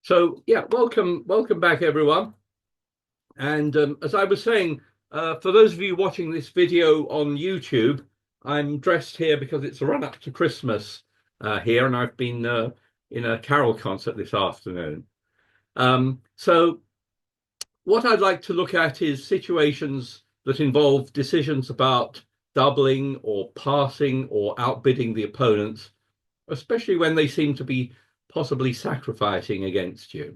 So yeah, welcome back everyone. And as I was saying, for those of you watching this video on YouTube, I'm dressed here because it's a run up to Christmas here, and I've been in a carol concert this afternoon. So what I'd like to look at is situations that involve decisions about doubling or passing or outbidding the opponents, especially when they seem to be possibly sacrificing against you.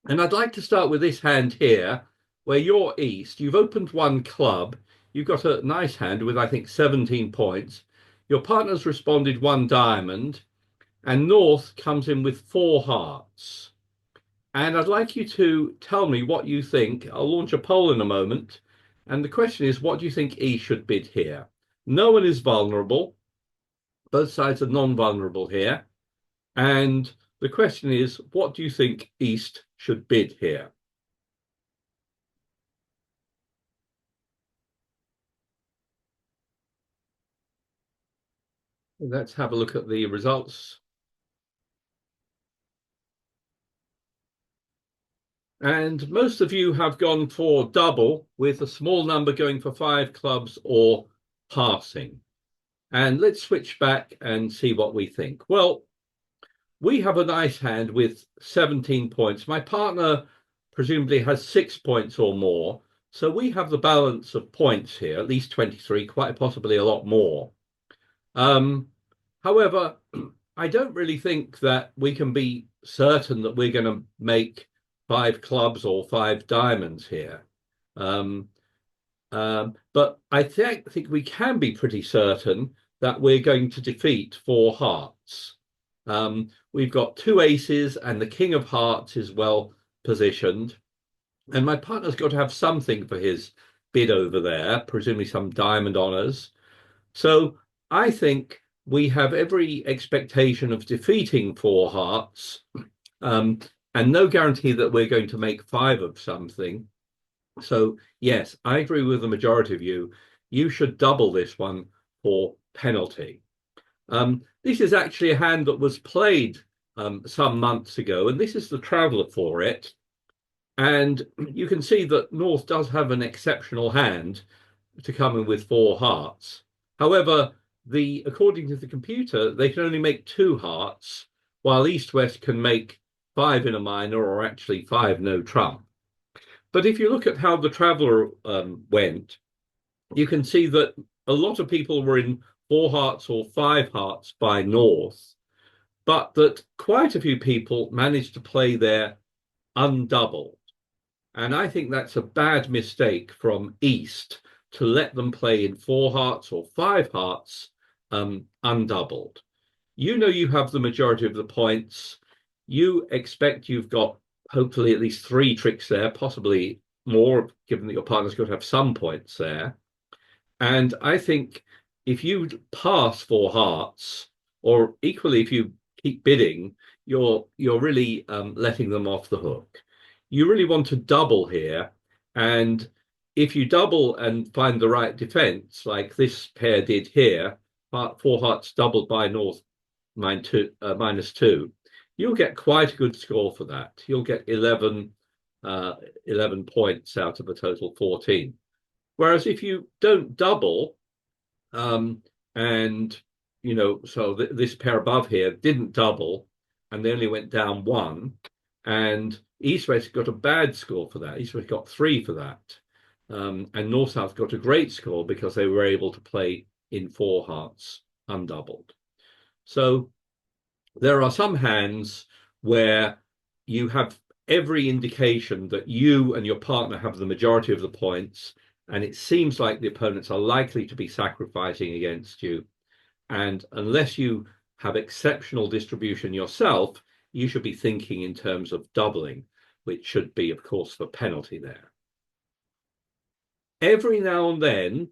And I'd like to start with this hand here, where you're East. You've opened one club. You've got a nice hand with, I think, 17 points. Your partner's responded one diamond, and North comes in with four hearts. And I'd like you to tell me what you think. I'll launch a poll in a moment. And the question is, what do you think East should bid here? No one is vulnerable. Both sides are non-vulnerable here. And the question is, what do you think East should bid here? Let's have a look at the results. And most of you have gone for double, with a small number going for five clubs or passing. And let's switch back and see what we think. Well, we have a nice hand with 17 points. My partner presumably has 6 points or more. So we have the balance of points here, at least 23, quite possibly a lot more. However, I don't really think that we can be certain that we're going to make five clubs or five diamonds here. But I think we can be pretty certain that we're going to defeat four hearts. We've got two aces, and the King of Hearts is well positioned. And my partner's got to have something for his bid over there, presumably some diamond honors. So I think we have every expectation of defeating four hearts, and no guarantee that we're going to make five of something. So yes, I agree with the majority of you. You should double this one for penalty. This is actually a hand that was played some months ago, and this is the traveller for it. And you can see that North does have an exceptional hand to come in with four hearts. However, according to the computer, they can only make two hearts, while East West can make five in a minor, or actually five no trump. But if you look at how the traveller went, you can see that a lot of people were in four hearts or five hearts by North, but that quite a few people managed to play there undoubled. And I think that's a bad mistake from East to let them play in four hearts or five hearts undoubled. You know you have the majority of the points. You expect you've got hopefully at least three tricks there, possibly more, given that your partner's got to have some points there. And I think if you pass four hearts, or equally if you keep bidding, you're really letting them off the hook. You really want to double here, and if you double and find the right defense, like this pair did here, four hearts doubled by North minus two, you'll get quite a good score for that. You'll get 11 points out of a total 14. Whereas if you don't double, and so this pair above here didn't double, and they only went down one, and East West got a bad score for that. East West got three for that. And North South got a great score because they were able to play in four hearts undoubled. So there are some hands where you have every indication that you and your partner have the majority of the points, and it seems like the opponents are likely to be sacrificing against you. And unless you have exceptional distribution yourself, you should be thinking in terms of doubling, which should be, of course, the penalty there. Every now and then,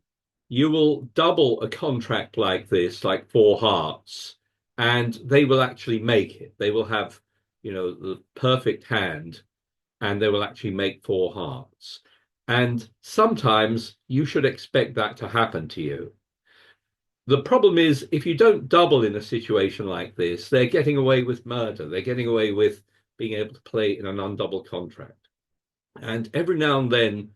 you will double a contract like this, like four hearts, and they will actually make it. They will have, the perfect hand, and they will actually make four hearts. And sometimes you should expect that to happen to you. The problem is, if you don't double in a situation like this, they're getting away with murder. They're getting away with being able to play in an undoubled contract. And every now and then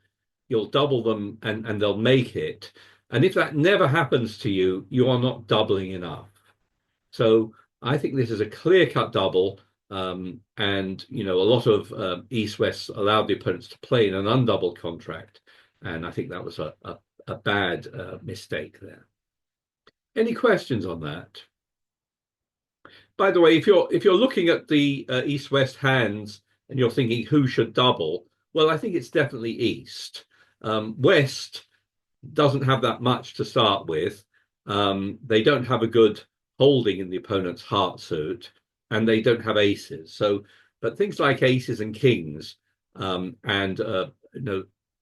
you'll double them and they'll make it. And if that never happens to you, you are not doubling enough. So I think this is a clear-cut double. And a lot of East-West allowed the opponents to play in an undoubled contract. And I think that was a bad mistake there. Any questions on that? By the way, if you're looking at the East-West hands and you're thinking who should double, well, I think it's definitely East. West doesn't have that much to start with. They don't have a good holding in the opponent's heart suit, and they don't have aces. But things like aces and kings, and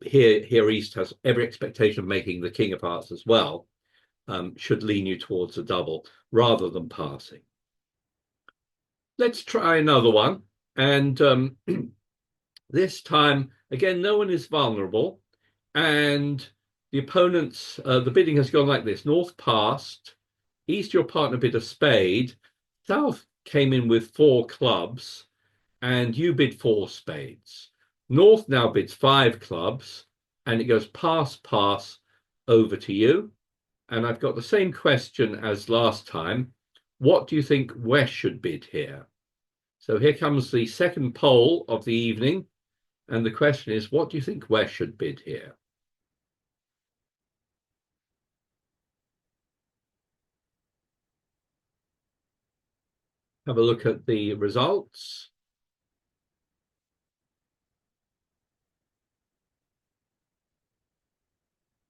here East has every expectation of making the king of hearts as well, should lean you towards a double rather than passing. Let's try another one. And this time, again, no one is vulnerable. And the opponent's, the bidding has gone like this. North passed. East, your partner bid a spade. South came in with 4 clubs. And you bid 4 spades. North now bids 5 clubs. And it goes pass, pass over to you. And I've got the same question as last time. What do you think West should bid here? So here comes the second poll of the evening. And the question is, what do you think West should bid here? Have a look at the results.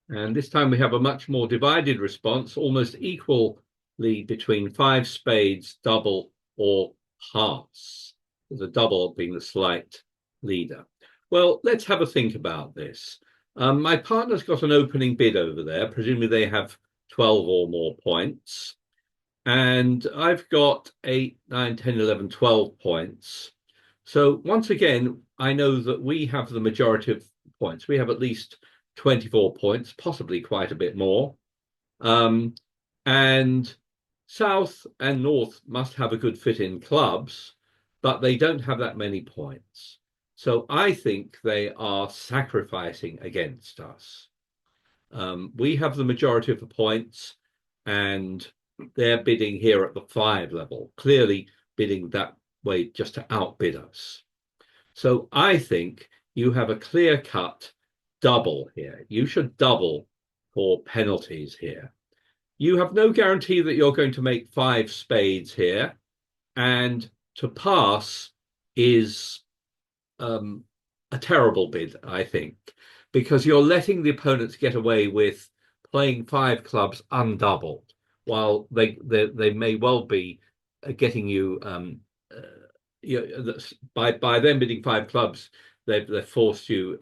And this time we have a much more divided response, almost equally between 5 spades, double, or hearts, with the double being the slight leader. Well, let's have a think about this. My partner's got an opening bid over there. Presumably they have 12 or more points. And I've got 8, 9, 10, 11, 12 points. So once again, I know that we have the majority of points. We have at least 24 points, possibly quite a bit more. And South and North must have a good fit in clubs, but they don't have that many points. So I think they are sacrificing against us. We have the majority of the points, and they're bidding here at the 5 level, clearly bidding that way just to outbid us. So I think you have a clear-cut double here. You should double for penalties here. You have no guarantee that you're going to make 5 spades here, and to pass is a terrible bid, I think, because you're letting the opponents get away with playing 5 clubs undoubled, while they may well be getting you, by them bidding 5 clubs, they've forced you.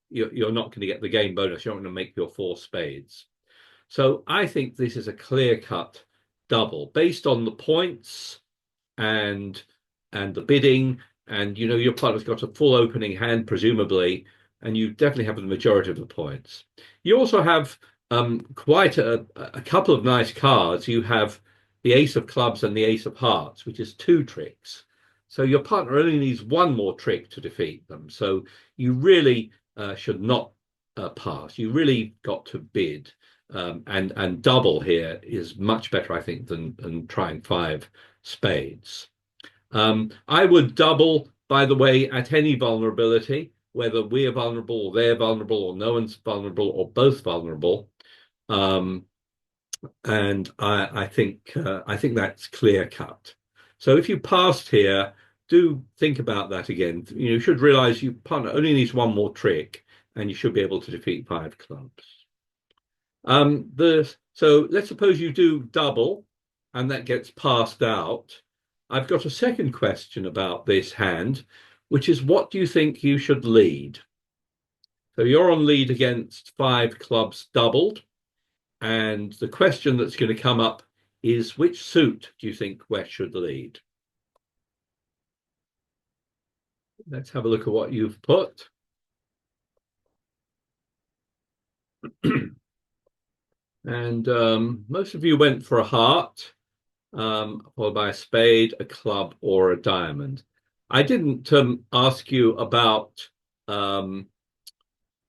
You're not going to get the game bonus. You're not going to make your 4 spades. So I think this is a clear-cut double based on the points and the bidding. And your partner's got a full opening hand, presumably, and you definitely have the majority of the points. You also have quite a couple of nice cards. You have the ace of clubs and the ace of hearts, which is 2 tricks. So your partner only needs 1 more trick to defeat them. So you really should not pass. You really got to bid, and double here is much better, I think, than trying 5 spades. I would double, by the way, at any vulnerability, whether we're vulnerable or they're vulnerable or no one's vulnerable or both vulnerable. And I think that's clear cut. So if you passed here, do think about that again. You should realize your partner only needs 1 more trick, and you should be able to defeat 5 clubs. So let's suppose you do double, and that gets passed out. I've got a second question about this hand, which is, what do you think you should lead? So you're on lead against 5 clubs doubled. And the question that's going to come up is, which suit do you think West should lead? Let's have a look at what you've put. And most of you went for a heart, followed by a spade, a club, or a diamond. I didn't ask you about um,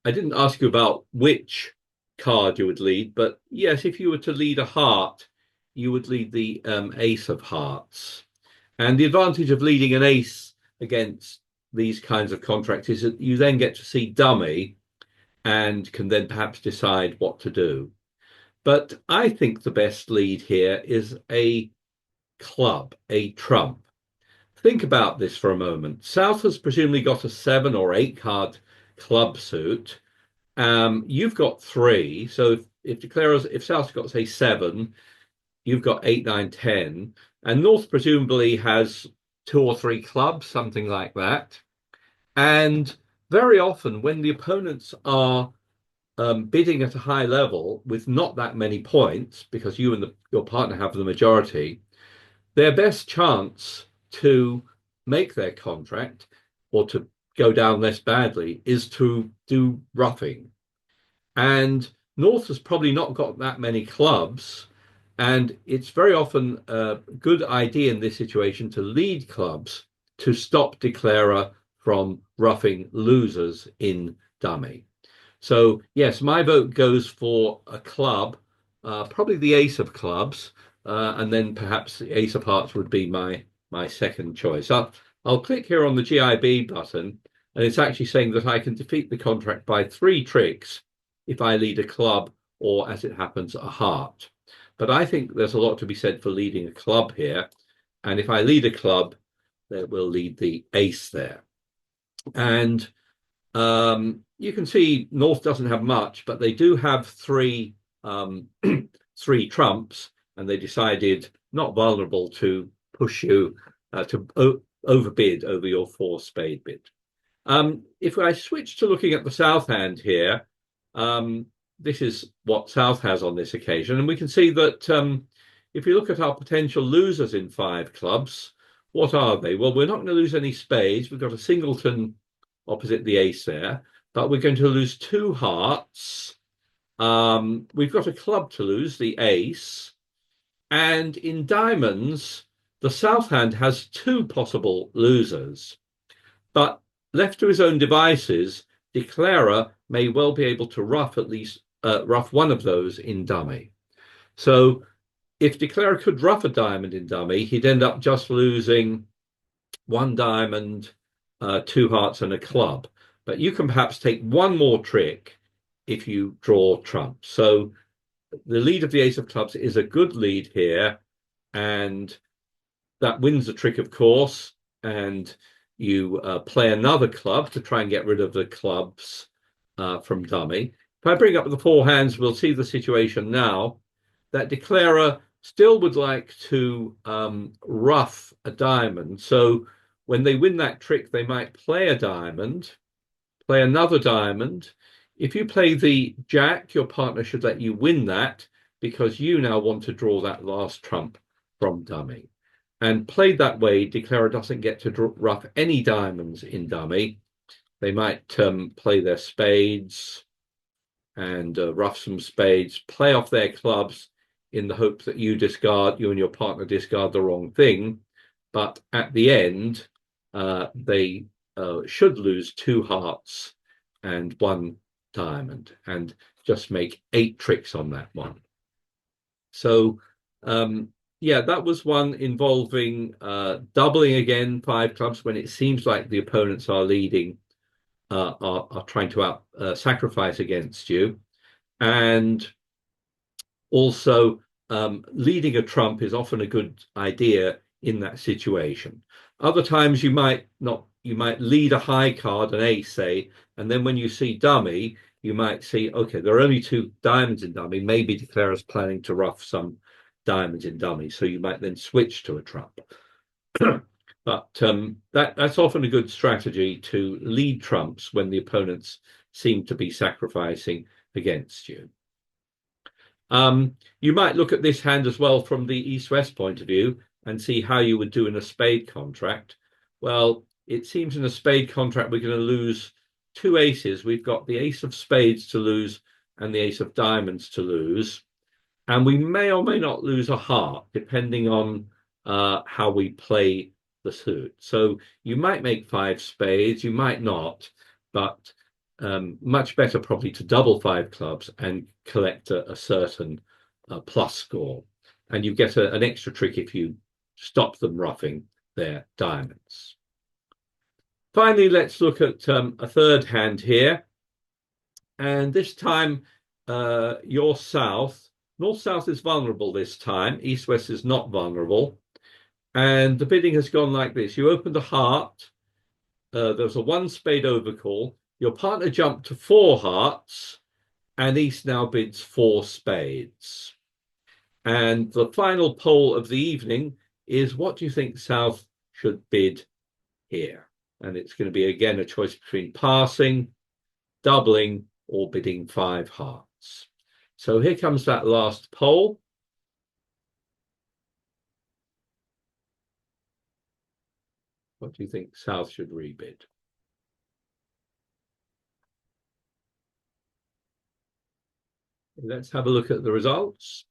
I didn't ask you about which card you would lead, but yes, if you were to lead a heart, you would lead the ace of hearts. And the advantage of leading an ace against these kinds of contracts is that you then get to see dummy and can then perhaps decide what to do. But I think the best lead here is a club, a trump. Think about this for a moment. South has presumably got a 7 or 8 card club suit. You've got three. So if South's got, say, seven, you've got eight, nine, 10. And North presumably has two or three clubs, something like that. And very often, when the opponents are bidding at a high level with not that many points, because you and your partner have the majority, their best chance to make their contract or to go down less badly is to do roughing. And North has probably not got that many clubs. And it's very often a good idea in this situation to lead clubs to stop declarer from roughing losers in dummy. So, yes, my vote goes for a club, probably the ace of clubs, and then perhaps the ace of hearts would be my second choice. I'll click here on the GIB button, and it's actually saying that I can defeat the contract by 3 tricks if I lead a club or, as it happens, a heart. But I think there's a lot to be said for leading a club here. And if I lead a club, that will lead the ace there. And you can see North doesn't have much, but they do have three trumps, and they decided not vulnerable to push you to overbid over your 4 spade bid. If I switch to looking at the South hand here, this is what South has on this occasion. And we can see that if you look at our potential losers in 5 clubs, what are they? Well, we're not going to lose any spades. We've got a singleton opposite the ace there, but we're going to lose 2 hearts. We've got a club to lose, the ace. And in diamonds, the South hand has 2 possible losers. But left to his own devices, declarer may well be able to rough at least rough one of those in dummy. So if declarer could rough a diamond in dummy, he'd end up just losing 1 diamond, 2 hearts, and a club. But you can perhaps take one more trick if you draw trumps. So the lead of the ace of clubs is a good lead here, and that wins the trick, of course. And you play another club to try and get rid of the clubs from dummy. If I bring up the 4 hands, we'll see the situation now. That declarer still would like to rough a diamond. So when they win that trick, they might play a diamond, play another diamond. If you play the jack, your partner should let you win that because you now want to draw that last trump from dummy. And played that way, declarer doesn't get to rough any diamonds in dummy. They might play their spades and rough some spades, play off their clubs in the hope that you and your partner discard the wrong thing. But at the end, they should lose 2 hearts and 1 diamond and just make 8 tricks on that one. So, yeah, that was one involving doubling again 5 clubs when it seems like the opponents are leading, are trying to sacrifice against you. And also, leading a trump is often a good idea in that situation. Other times you might lead a high card, an ace, say, and then when you see dummy, you might see, okay, there are only 2 diamonds in dummy. Maybe declarer's planning to rough some diamonds in dummy, so you might then switch to a trump. But that's often a good strategy to lead trumps when the opponents seem to be sacrificing against you. You might look at this hand as well from the east-west point of view and see how you would do in a spade contract. Well, it seems in a spade contract we're going to lose 2 aces. We've got the ace of spades to lose and the ace of diamonds to lose. And we may or may not lose a heart, depending on how we play the suit. So you might make 5 spades, you might not, but much better probably to double 5 clubs and collect a certain plus score. And you get an extra trick if you stop them ruffing their diamonds. Finally, let's look at a third hand here. And this time, your south, north-south is vulnerable this time. East-west is not vulnerable. And the bidding has gone like this. You opened a heart. There's a 1 spade overcall. Your partner jumped to 4 hearts, and East now bids 4 spades. And the final poll of the evening is, what do you think South should bid here? And it's going to be, again, a choice between passing, doubling, or bidding 5 hearts. So here comes that last poll. What do you think South should rebid? Let's have a look at the results.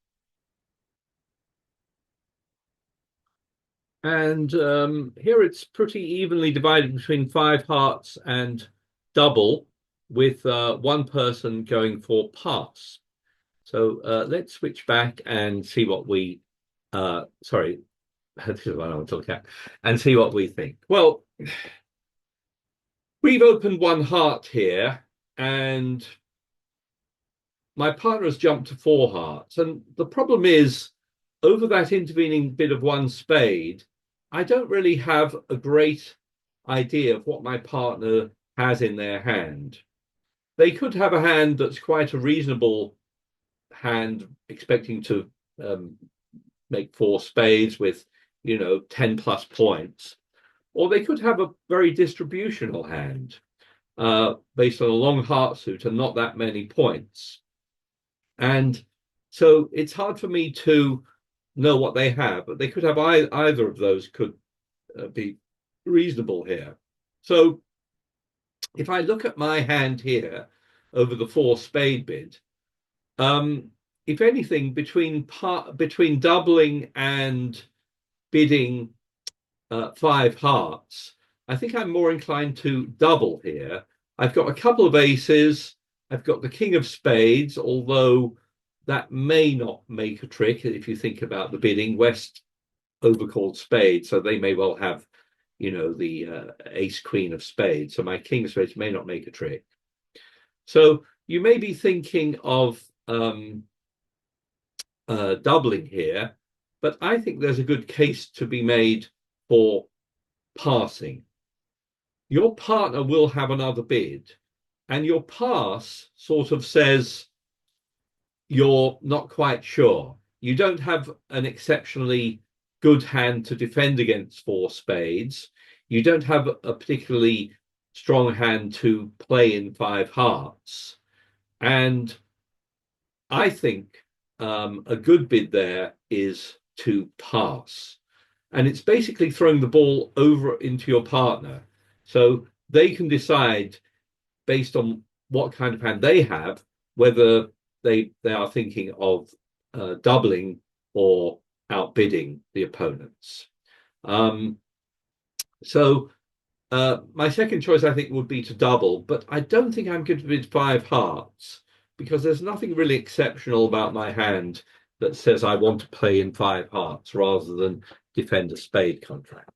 And here it's pretty evenly divided between 5 hearts and double, with 1 person going for pass. So let's switch back and see what we, sorry, this is what I want to look at, and see what we think. Well, we've opened 1 heart here, and my partner has jumped to 4 hearts. And the problem is, over that intervening bid of 1 spade, I don't really have a great idea of what my partner has in their hand. They could have a hand that's quite a reasonable hand, expecting to make 4 spades with, 10 plus points. Or they could have a very distributional hand based on a long heart suit and not that many points. And so it's hard for me to know what they have, but they could have either of those could be reasonable here. So if I look at my hand here over the 4 spade bid, if anything, between doubling and bidding 5 hearts, I think I'm more inclined to double here. I've got a couple of aces. I've got the king of spades, although that may not make a trick if you think about the bidding. West overcalled spades, so they may well have, the ace queen of spades. So my king of spades may not make a trick. So you may be thinking of doubling here, but I think there's a good case to be made for passing. Your partner will have another bid, and your pass sort of says you're not quite sure. You don't have an exceptionally good hand to defend against 4 spades. You don't have a particularly strong hand to play in 5 hearts. And I think a good bid there is to pass. And it's basically throwing the ball over into your partner. So they can decide, based on what kind of hand they have, whether they are thinking of doubling or outbidding the opponents. So my second choice, I think, would be to double, but I don't think I'm going to bid 5 hearts, because there's nothing really exceptional about my hand that says I want to play in 5 hearts rather than defend a spade contract.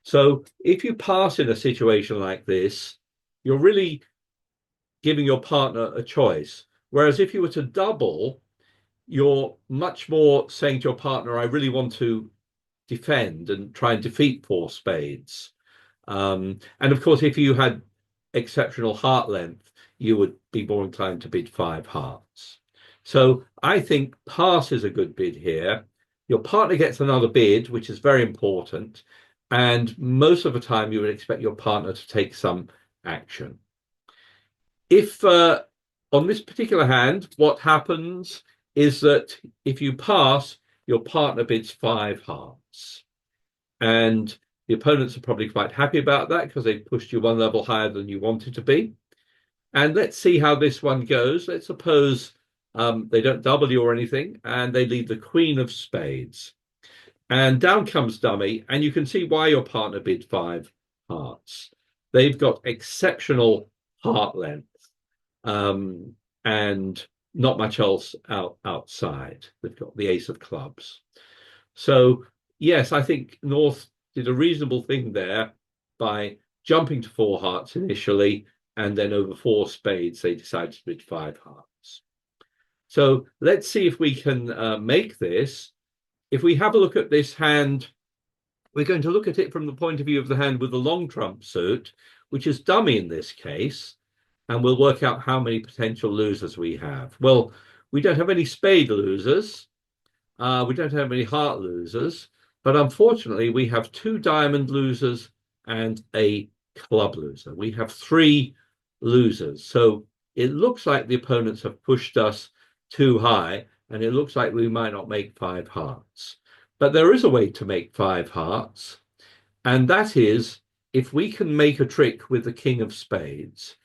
So if you pass in a situation like this, you're really giving your partner a choice. Whereas if you were to double, you're much more saying to your partner, I really want to defend and try and defeat 4 spades. And of course, if you had exceptional heart length, you would be more inclined to bid 5 hearts. So I think pass is a good bid here. Your partner gets another bid, which is very important. And most of the time, you would expect your partner to take some action. If on this particular hand, what happens is that if you pass, your partner bids 5 hearts. And the opponents are probably quite happy about that because they pushed you 1 level higher than you wanted to be. And let's see how this one goes. Let's suppose they don't double you or anything, and they leave the queen of spades. And down comes dummy, and you can see why your partner bid 5 hearts. They've got exceptional heart length, and not much else outside. They've got the ace of clubs. So yes, I think North did a reasonable thing there by jumping to 4 hearts initially, and then over 4 spades they decided to bid 5 hearts. So let's see if we can make this. If we have a look at this hand, we're going to look at it from the point of view of the hand with the long trump suit, which is dummy in this case, and we'll work out how many potential losers we have. Well, we don't have any spade losers. We don't have any heart losers, but unfortunately we have 2 diamond losers and a club loser. We have 3 losers. So it looks like the opponents have pushed us too high, and it looks like we might not make 5 hearts. But there is a way to make 5 hearts, and that is if we can make a trick with the king of spades.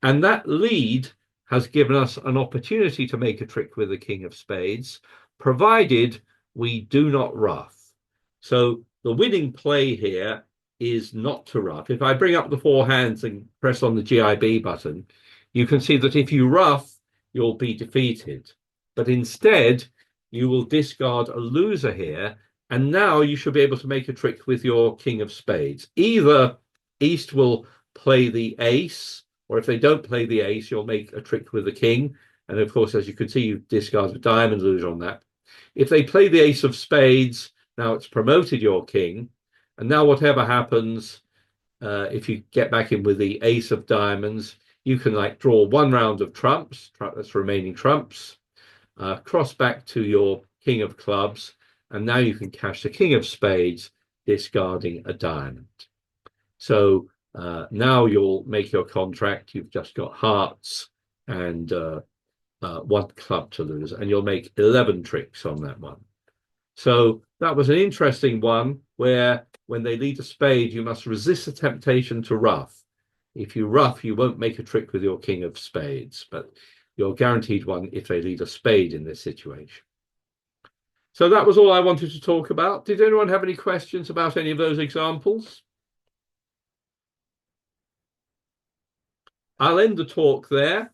And that lead has given us an opportunity to make a trick with the king of spades, provided we do not ruff. So the winning play here is not to ruff. If I bring up the 4 hands and press on the GIB button, you can see that if you ruff, you'll be defeated. But instead, you will discard a loser here, and now you should be able to make a trick with your king of spades. Either East will play the ace, or if they don't play the ace, you'll make a trick with the king. And of course, as you can see, you discard a diamond loser on that. If they play the ace of spades, now it's promoted your king. And now whatever happens, if you get back in with the ace of diamonds, you can like draw 1 round of trumps, that's remaining trumps, cross back to your king of clubs, and now you can cash the king of spades, discarding a diamond. So now you'll make your contract. You've just got hearts and 1 club to lose, and you'll make 11 tricks on that one. So that was an interesting one where when they lead a spade, you must resist the temptation to ruff. If you ruff, you won't make a trick with your king of spades, but you're guaranteed one if they lead a spade in this situation. So that was all I wanted to talk about. Did anyone have any questions about any of those examples? I'll end the talk there.